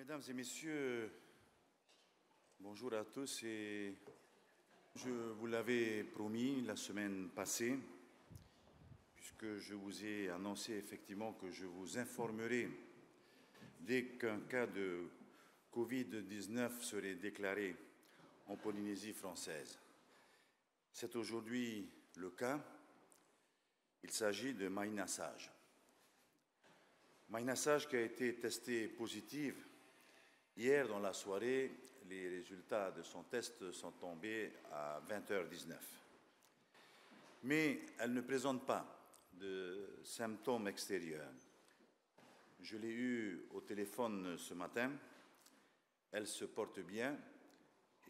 Mesdames et messieurs, bonjour à tous et je vous l'avais promis la semaine passée, puisque je vous ai annoncé effectivement que je vous informerai dès qu'un cas de Covid-19 serait déclaré en Polynésie française. C'est aujourd'hui le cas. Il s'agit de Maïna Sage. Maïna Sage qui a été testée positive. Hier, dans la soirée, les résultats de son test sont tombés à 20h19. Mais elle ne présente pas de symptômes extérieurs. Je l'ai eue au téléphone ce matin. Elle se porte bien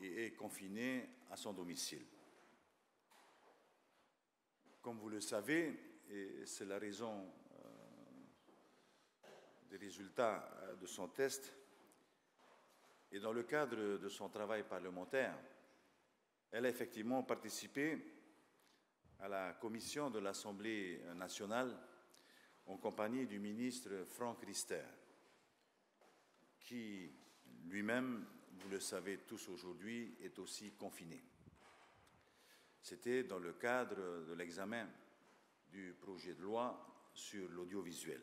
et est confinée à son domicile. Comme vous le savez, et c'est la raison des résultats de son test, et dans le cadre de son travail parlementaire, elle a effectivement participé à la commission de l'Assemblée nationale en compagnie du ministre Franck Riester, qui lui-même, vous le savez tous aujourd'hui, est aussi confiné. C'était dans le cadre de l'examen du projet de loi sur l'audiovisuel.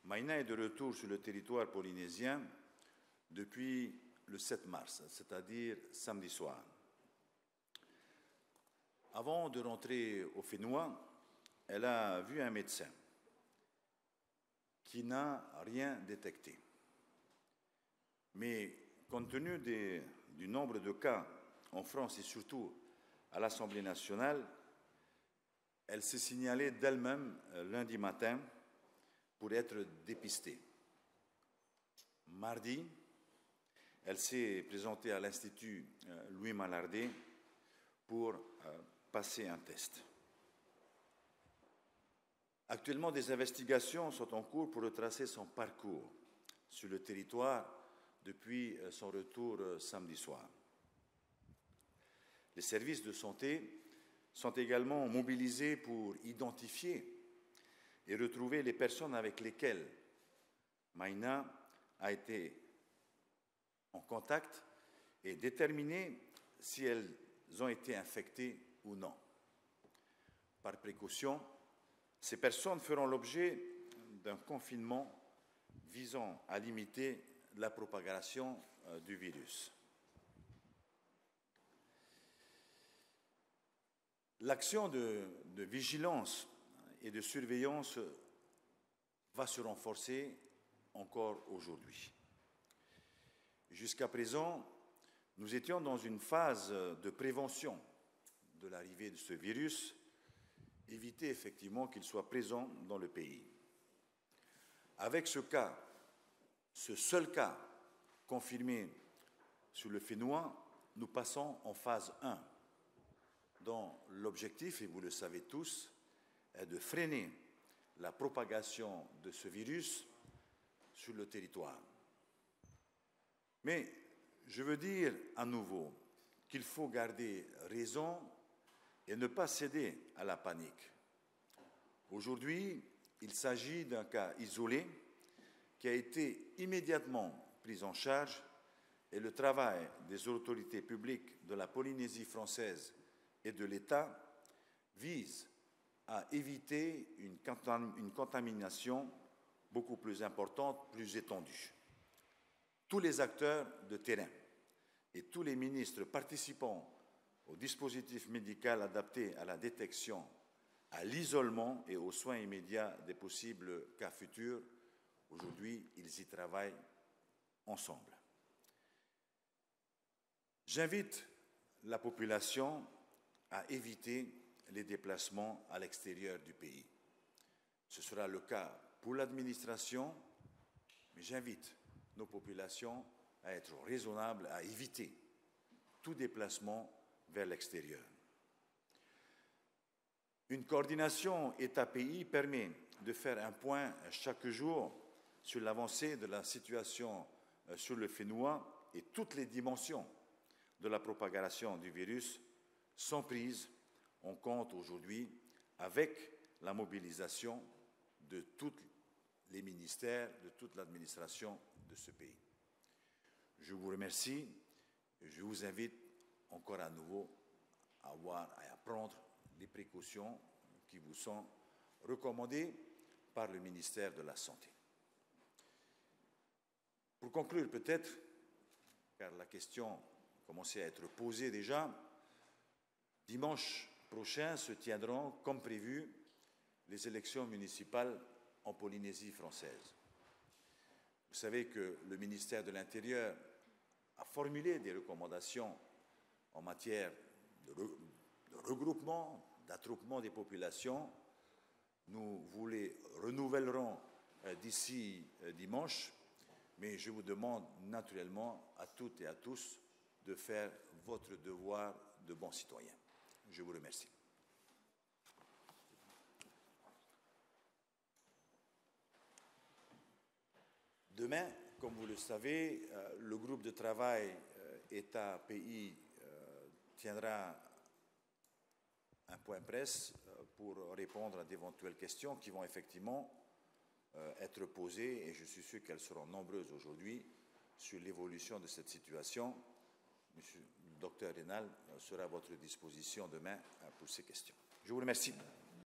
Maïna est de retour sur le territoire polynésien depuis le 7 mars, c'est-à-dire samedi soir. Avant de rentrer au Fénois, elle a vu un médecin qui n'a rien détecté. Mais compte tenu du nombre de cas en France et surtout à l'Assemblée nationale, elle s'est signalée d'elle-même lundi matin pour être dépistée. Mardi, elle s'est présentée à l'Institut Louis Mallardet pour passer un test. Actuellement, des investigations sont en cours pour retracer son parcours sur le territoire depuis son retour samedi soir. Les services de santé sont également mobilisés pour identifier et retrouver les personnes avec lesquelles Maïna a été en contact et déterminer si elles ont été infectées ou non. Par précaution, ces personnes feront l'objet d'un confinement visant à limiter la propagation du virus. L'action de vigilance et de surveillance va se renforcer encore aujourd'hui. Jusqu'à présent, nous étions dans une phase de prévention de l'arrivée de ce virus, éviter effectivement qu'il soit présent dans le pays. Avec ce cas, ce seul cas confirmé sur le Fénois, nous passons en phase 1, dont l'objectif, et vous le savez tous, est de freiner la propagation de ce virus sur le territoire. Mais je veux dire à nouveau qu'il faut garder raison et ne pas céder à la panique. Aujourd'hui, il s'agit d'un cas isolé qui a été immédiatement pris en charge et le travail des autorités publiques de la Polynésie française et de l'État vise à éviter une contamination beaucoup plus importante, plus étendue. Tous les acteurs de terrain et tous les ministres participant au dispositif médical adapté à la détection, à l'isolement et aux soins immédiats des possibles cas futurs, aujourd'hui, ils y travaillent ensemble. J'invite la population à éviter les déplacements à l'extérieur du pays. Ce sera le cas pour l'administration, mais j'invite nos populations à être raisonnables, à éviter tout déplacement vers l'extérieur. Une coordination État-pays permet de faire un point chaque jour sur l'avancée de la situation sur le Fénois et toutes les dimensions de la propagation du virus sont prises en compte aujourd'hui avec la mobilisation de toutes les ministères, de toute l'administration de ce pays. Je vous remercie et je vous invite encore à nouveau à prendre les précautions qui vous sont recommandées par le ministère de la Santé. Pour conclure peut-être, car la question commençait à être posée déjà, dimanche prochain se tiendront, comme prévu, les élections municipales en Polynésie française. Vous savez que le ministère de l'Intérieur a formulé des recommandations en matière de regroupement, d'attroupement des populations. Nous vous les renouvellerons d'ici dimanche, mais je vous demande naturellement à toutes et à tous de faire votre devoir de bons citoyens. Je vous remercie. Demain, comme vous le savez, le groupe de travail État-Pays tiendra un point presse pour répondre à d'éventuelles questions qui vont effectivement être posées, et je suis sûr qu'elles seront nombreuses aujourd'hui, sur l'évolution de cette situation. Monsieur le docteur Rénal sera à votre disposition demain pour ces questions. Je vous remercie.